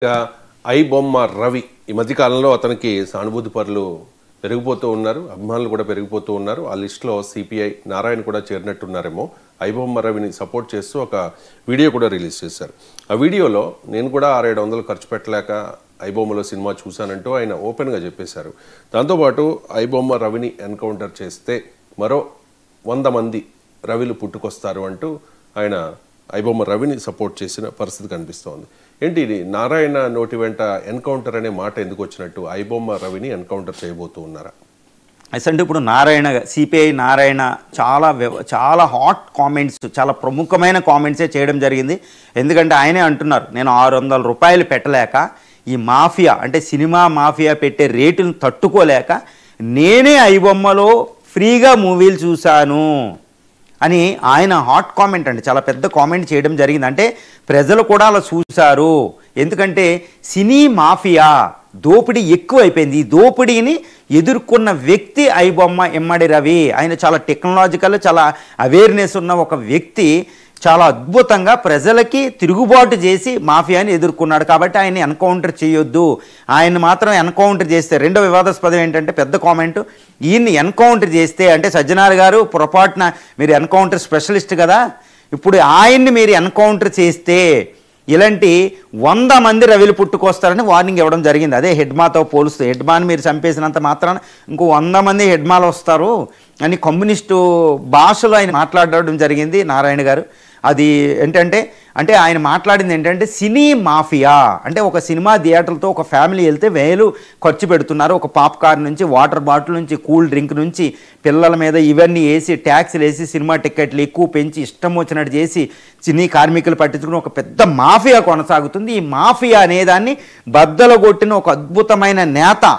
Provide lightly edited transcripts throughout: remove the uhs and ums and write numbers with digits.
ఐబొమ్మ రవి ఈ మధ్య కాలంలో అతనికి సానుభూతి పరులు పెరిగిపోతూ ఉన్నారు, అభిమానులు కూడా పెరిగిపోతూ ఉన్నారు. ఆ లిస్టులో సిపిఐ నారాయణ కూడా చేరినట్టున్నారేమో. ఐబొమ్మ రవిని సపోర్ట్ చేస్తూ ఒక వీడియో కూడా రిలీజ్ చేశారు. ఆ వీడియోలో నేను కూడా 600-700 ఖర్చు పెట్టలేక ఐబొమ్మలో సినిమా చూశానంటూ ఆయన ఓపెన్గా చెప్పేశారు. దాంతోపాటు ఐబొమ్మ రవిని ఎన్కౌంటర్ చేస్తే మరో 100 మంది రవిలు పుట్టుకొస్తారు అంటూ ఆయన ఐబొమ్మ రవిని సపోర్ట్ చేసిన పరిస్థితి కనిపిస్తోంది. ఏంటి ఇది? నారాయణ నోటి వెంట ఎన్కౌంటర్ అనే మాట ఎందుకు వచ్చినట్టు? ఐబొమ్మ రవిని ఎన్కౌంటర్ చేయబోతూ ఉన్నారా? అంటే ఇప్పుడు నారాయణ సిపిఐ నారాయణ చాలా హాట్ కామెంట్స్, చాలా ప్రముఖమైన కామెంట్సే చేయడం జరిగింది. ఎందుకంటే ఆయనే అంటున్నారు, నేను 600 రూపాయలు పెట్టలేక ఈ మాఫియా అంటే సినిమా మాఫియా పెట్టే రేటును తట్టుకోలేక నేనే ఐబొమ్మలో ఫ్రీగా మూవీలు చూశాను అని ఆయన హాట్ కామెంట్ అండి, చాలా పెద్ద కామెంట్ చేయడం జరిగింది. అంటే ప్రజలు కూడా అలా చూశారు. ఎందుకంటే సినీ మాఫియా దోపిడీ ఎక్కువైపోయింది. ఈ దోపిడీని ఎదుర్కొన్న వ్యక్తి ఐబొమ్మ ఎమ్మడి రవి. ఆయన చాలా టెక్నాలజికల్, చాలా అవేర్నెస్ ఉన్న ఒక వ్యక్తి. చాలా అద్భుతంగా ప్రజలకి తిరుగుబాటు చేసి మాఫియాని ఎదుర్కొన్నాడు. కాబట్టి ఆయన ఎన్కౌంటర్ చేయొద్దు. ఆయన మాత్రం ఎన్కౌంటర్ చేస్తే, రెండో వివాదాస్పదం ఏంటంటే పెద్ద కామెంటు, ఈయన్ని ఎన్కౌంటర్ చేస్తే అంటే సజ్జనార్ గారు పొరపాటున మీరు ఎన్కౌంటర్ స్పెషలిస్ట్ కదా, ఇప్పుడు ఆయన్ని మీరు ఎన్కౌంటర్ చేస్తే ఇలాంటి 100 మంది రవిలు పుట్టుకొస్తారని వార్నింగ్ ఇవ్వడం జరిగింది. అదే హెడ్మాతో పోలుస్తూ, హెడ్మాని మీరు చంపేసినంత మాత్రాన ఇంకో 100 మంది హెడ్మాలు వస్తారు అని కమ్యూనిస్టు భాషలో ఆయన మాట్లాడడం జరిగింది నారాయణ గారు. అది ఏంటంటే ఆయన మాట్లాడింది ఏంటంటే సినీ మాఫియా అంటే ఒక సినిమా థియేటర్లతో ఒక ఫ్యామిలీ వెళ్తే వేలు ఖర్చు పెడుతున్నారు. ఒక పాప్కార్న్ నుంచి, వాటర్ బాటిల్ నుంచి, కూల్ డ్రింక్ నుంచి పిల్లల మీద ఇవన్నీ వేసి ట్యాక్స్లు వేసి సినిమా టికెట్లు ఎక్కువ పెంచి ఇష్టం వచ్చినట్టు చేసి సినీ కార్మికులు పట్టించుకుని ఒక పెద్ద మాఫియా కొనసాగుతుంది. ఈ మాఫియా అనేదాన్ని బద్దలగొట్టిన ఒక అద్భుతమైన నేత,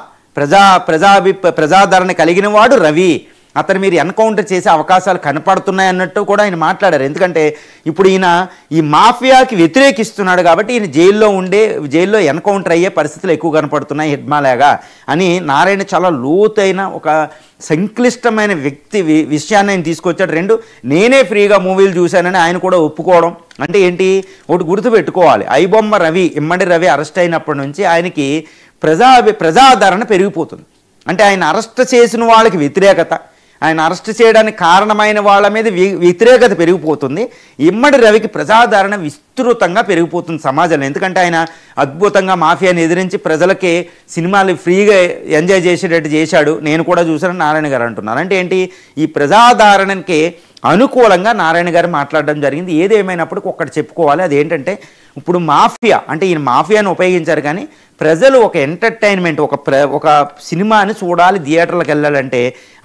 ప్రజాదరణ కలిగిన వాడు రవి. అతను మీరు ఎన్కౌంటర్ చేసే అవకాశాలు కనపడుతున్నాయి అన్నట్టు కూడా ఆయన మాట్లాడారు. ఎందుకంటే ఇప్పుడు ఈయన ఈ మాఫియాకి వ్యతిరేకిస్తున్నాడు కాబట్టి ఈయన జైల్లో ఎన్కౌంటర్ అయ్యే పరిస్థితులు ఎక్కువ కనపడుతున్నాయి హెడ్మాలాగా అని నారాయణ చాలా లోతైన ఒక సంక్లిష్టమైన విషయాన్ని ఆయన తీసుకొచ్చాడు. రెండు, నేనే ఫ్రీగా మూవీలు చూశానని ఆయన కూడా ఒప్పుకోవడం. అంటే ఏంటి, ఒకటి గుర్తుపెట్టుకోవాలి, ఐబొమ్మ రవి ఇమ్మడి రవి అరెస్ట్ అయినప్పటి నుంచి ఆయనకి ప్రజాదరణ పెరిగిపోతుంది. అంటే ఆయన అరెస్ట్ చేసిన వాళ్ళకి వ్యతిరేకత, ఆయన అరెస్ట్ చేయడానికి కారణమైన వాళ్ళ మీద వ్యతిరేకత పెరిగిపోతుంది. ఇమ్మడి రవికి ప్రజాదరణ విస్తృతంగా పెరిగిపోతుంది సమాజంలో. ఎందుకంటే ఆయన అద్భుతంగా మాఫియాని ఎదిరించి ప్రజలకి సినిమాలు ఫ్రీగా ఎంజాయ్ చేసేటట్టు చేశాడు. నేను కూడా చూశానని నారాయణ గారు అంటున్నారు. అంటే ఏంటి, ఈ ప్రజాదరణకి అనుకూలంగా నారాయణ గారు మాట్లాడడం జరిగింది. ఏదేమైనప్పటికీ ఒక్కటి చెప్పుకోవాలి, అదేంటంటే ఇప్పుడు మాఫియా అంటే ఈయన మాఫియాని ఉపయోగించారు, కానీ ప్రజలు ఒక ఎంటర్టైన్మెంట్ ఒక సినిమాని చూడాలి, థియేటర్లకు వెళ్ళాలంటే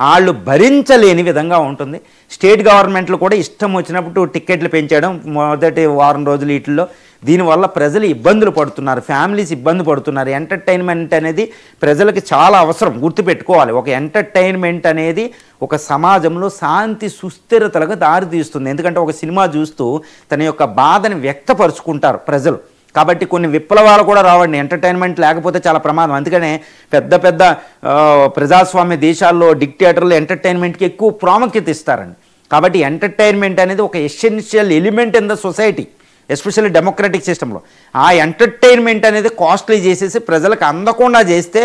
వాళ్ళు భరించలేని విధంగా ఉంటుంది. స్టేట్ గవర్నమెంట్లు కూడా ఇష్టం వచ్చినప్పుడు టిక్కెట్లు పెంచడం మొదటి వారం రోజులు వీటిల్లో, దీనివల్ల ప్రజలు ఇబ్బందులు పడుతున్నారు, ఫ్యామిలీస్ ఇబ్బంది పడుతున్నారు. ఎంటర్టైన్మెంట్ అనేది ప్రజలకి చాలా అవసరం, గుర్తుపెట్టుకోవాలి. ఒక ఎంటర్టైన్మెంట్ అనేది ఒక సమాజంలో శాంతి సుస్థిరతలకు దారితీస్తుంది. ఎందుకంటే ఒక సినిమా చూస్తూ తన యొక్క బాధని వ్యక్తపరుచుకుంటారు ప్రజలు. కాబట్టి కొన్ని విప్లవాలు కూడా రావండి, ఎంటర్టైన్మెంట్ లేకపోతే చాలా ప్రమాదం. అందుకనే పెద్ద ప్రజాస్వామ్య దేశాల్లో డిక్టేటర్లు ఎంటర్టైన్మెంట్కి ఎక్కువ ప్రాముఖ్యత ఇస్తారండి. కాబట్టి ఎంటర్టైన్మెంట్ అనేది ఒక essential element in the society, especially democratic సిస్టంలో. ఆ ఎంటర్టైన్మెంట్ అనేది కాస్ట్లీ చేసేసి ప్రజలకు అందకుండా చేస్తే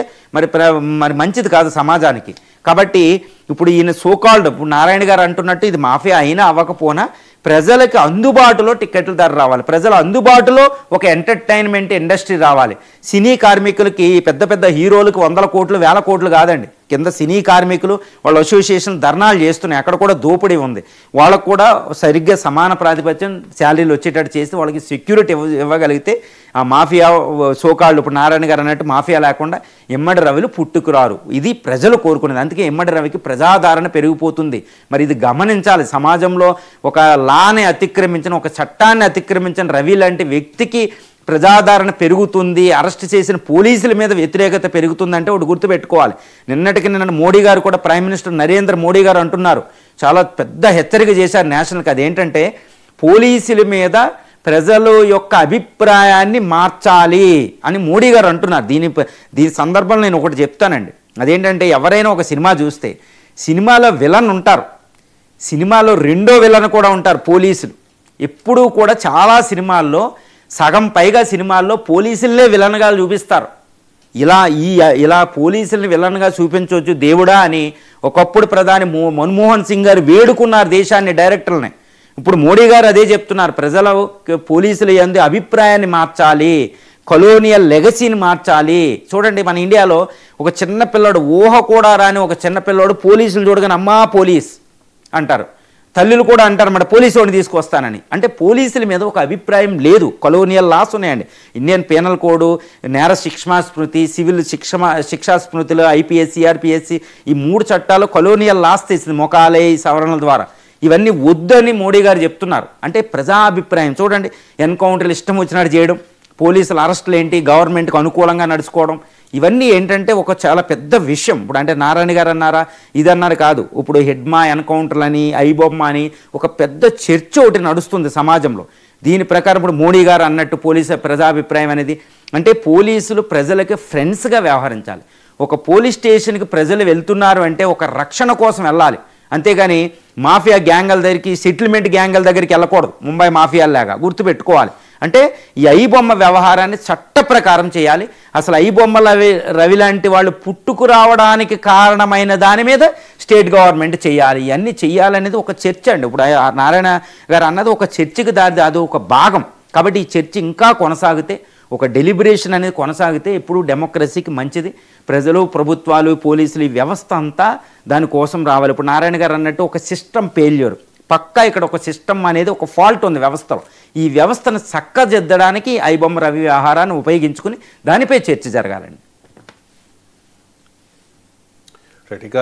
మరి మంచిది కాదు సమాజానికి. కాబట్టి ఇప్పుడు ఈయన సోకాల్డ్, ఇప్పుడు నారాయణ గారు అంటున్నట్టు ఇది మాఫియా అయినా అవ్వకపోయినా ప్రజలకు అందుబాటులో టికెట్ల ధర రావాలి, ప్రజల అందుబాటులో ఒక ఎంటర్టైన్మెంట్ ఇండస్ట్రీ రావాలి. సినీ కార్మికులకి పెద్ద హీరోలకు 100 కోట్లు 1000 కోట్లు కాదండి, కింద సినీ కార్మికులు వాళ్ళ అసోసియేషన్ ధర్నాలు చేస్తున్నాయి, అక్కడ కూడా దోపిడీ ఉంది. వాళ్ళకు కూడా సరిగ్గా సమాన ప్రాతిపత్యం శాలరీలు వచ్చేటట్టు చేసి వాళ్ళకి సెక్యూరిటీ ఇవ్వగలిగితే ఆ మాఫియా సోకాళ్ళు ఇప్పుడు నారాయణ గారు అన్నట్టు మాఫియా లేకుండా ఇమ్మడి రవిలు పుట్టుకురారు. ఇది ప్రజలు కోరుకునేది. అందుకే ఇమ్మడి రవికి ప్రజాదరణ పెరిగిపోతుంది. మరి ఇది గమనించాలి. సమాజంలో ఒక లాని అతిక్రమించిన, ఒక చట్టాన్ని అతిక్రమించిన రవి లాంటి వ్యక్తికి ప్రజాదరణ పెరుగుతుంది, అరెస్ట్ చేసిన పోలీసుల మీద వ్యతిరేకత పెరుగుతుందంటే ఒకటి గుర్తుపెట్టుకోవాలి. నిన్న మోడీ గారు కూడా, ప్రైమ్ మినిస్టర్ నరేంద్ర మోడీ గారు అంటున్నారు, చాలా పెద్ద హెచ్చరిక చేశారు నేషనల్కి. అదేంటంటే పోలీసుల మీద ప్రజల యొక్క అభిప్రాయాన్ని మార్చాలి అని మోడీ గారు అంటున్నారు. దీని సందర్భంలో నేను ఒకటి చెప్తానండి. అదేంటంటే ఎవరైనా ఒక సినిమా చూస్తే సినిమాలో విలన్ ఉంటారు, సినిమాలో రెండో విలన్ కూడా ఉంటారు పోలీసులు. ఎప్పుడూ కూడా చాలా సినిమాల్లో సగం పైగా సినిమాల్లో పోలీసులనే విలన్గా చూపిస్తారు. ఇలా పోలీసుల్ని విలన్గా చూపించవచ్చు దేవుడా అని ఒకప్పుడు ప్రధాని మన్మోహన్ సింగ్ గారు వేడుకున్నారు దేశాన్ని, డైరెక్టర్లని. ఇప్పుడు మోడీ గారు అదే చెప్తున్నారు, ప్రజల పోలీసుల యందు అభిప్రాయాన్ని మార్చాలి, కలోనియల్ లెగసీని మార్చాలి. చూడండి, మన ఇండియాలో ఒక చిన్న పిల్లాడు, ఊహ కూడా రాని ఒక చిన్న పిల్లాడు పోలీసులు చూడగానే అమ్మా పోలీస్ అంటారు, తల్లులు కూడా అంటారు మన పోలీసు వాడిని తీసుకొస్తానని. అంటే పోలీసుల మీద ఒక అభిప్రాయం లేదు. కలోనియల్ లాస్ ఉన్నాయండి. ఇండియన్ పీనల్ కోడ్, నేర శిక్షా స్మృతి, సివిల్ శిక్షా స్మృతులు, ఐపీఎస్, సిఆర్పిఎస్సి, ఈ 3 చట్టాలు కలోనియల్ లాస్ తెచ్చింది మొకాలే ఈ సవరణల ద్వారా. ఇవన్నీ వద్దని మోడీ గారు చెప్తున్నారు. అంటే ప్రజాభిప్రాయం చూడండి, ఎన్కౌంటర్లు ఇష్టం వచ్చినట్టు చేయడం, పోలీసుల అరెస్టులు ఏంటి, గవర్నమెంట్కి అనుకూలంగా నడుచుకోవడం, ఇవన్నీ ఏంటంటే ఒక చాలా పెద్ద విషయం. ఇప్పుడు అంటే నారాయణ గారు అన్నారా ఇదన్నారు కాదు, ఇప్పుడు హెడ్మా ఎన్కౌంటర్లని, ఐబొమ్మ అని ఒక పెద్ద చర్చ ఒకటి నడుస్తుంది సమాజంలో. దీని ప్రకారం ఇప్పుడు మోడీ గారు అన్నట్టు పోలీసు ప్రజాభిప్రాయం అనేది అంటే పోలీసులు ప్రజలకి ఫ్రెండ్స్గా వ్యవహరించాలి. ఒక పోలీస్ స్టేషన్కి ప్రజలు వెళ్తున్నారు అంటే ఒక రక్షణ కోసం వెళ్ళాలి, అంతేగాని మాఫియా గ్యాంగుల దగ్గరికి, సెటిల్మెంట్ గ్యాంగుల దగ్గరికి వెళ్ళకూడదు. ముంబై మాఫియాలాగా గుర్తుపెట్టుకోవాలి. అంటే ఈ ఐబొమ్మ వ్యవహారాన్ని చట్ట ప్రకారం చేయాలి. అసలు ఐబొమ్మ రవి లాంటి వాళ్ళు పుట్టుకు రావడానికి కారణమైన దాని మీద స్టేట్ గవర్నమెంట్ చేయాలి. ఇవన్నీ చేయాలనేది ఒక చర్చ అండి. ఇప్పుడు నారాయణ గారు అన్నది ఒక చర్చకి దారి, అది ఒక భాగం. కాబట్టి ఈ చర్చ ఇంకా కొనసాగితే, ఒక డెలిబరేషన్ అనేది కొనసాగితే ఎప్పుడు డెమోక్రసీకి మంచిది. ప్రజలు, ప్రభుత్వాలు, పోలీసులు, ఈ వ్యవస్థ అంతా దానికోసం రావాలి. ఇప్పుడు నారాయణ గారు అన్నట్టు ఒక సిస్టమ్ ఫెయిల్యూర్, పక్కా ఇక్కడ ఒక సిస్టమ్ అనేది ఒక ఫాల్ట్ ఉంది వ్యవస్థలో. ఈ వ్యవస్థను చక్కదిద్దడానికి ఐబొమ్మ రవి వ్యవహారాన్ని ఉపయోగించుకుని దానిపై చర్చ జరగాలండి. ఇక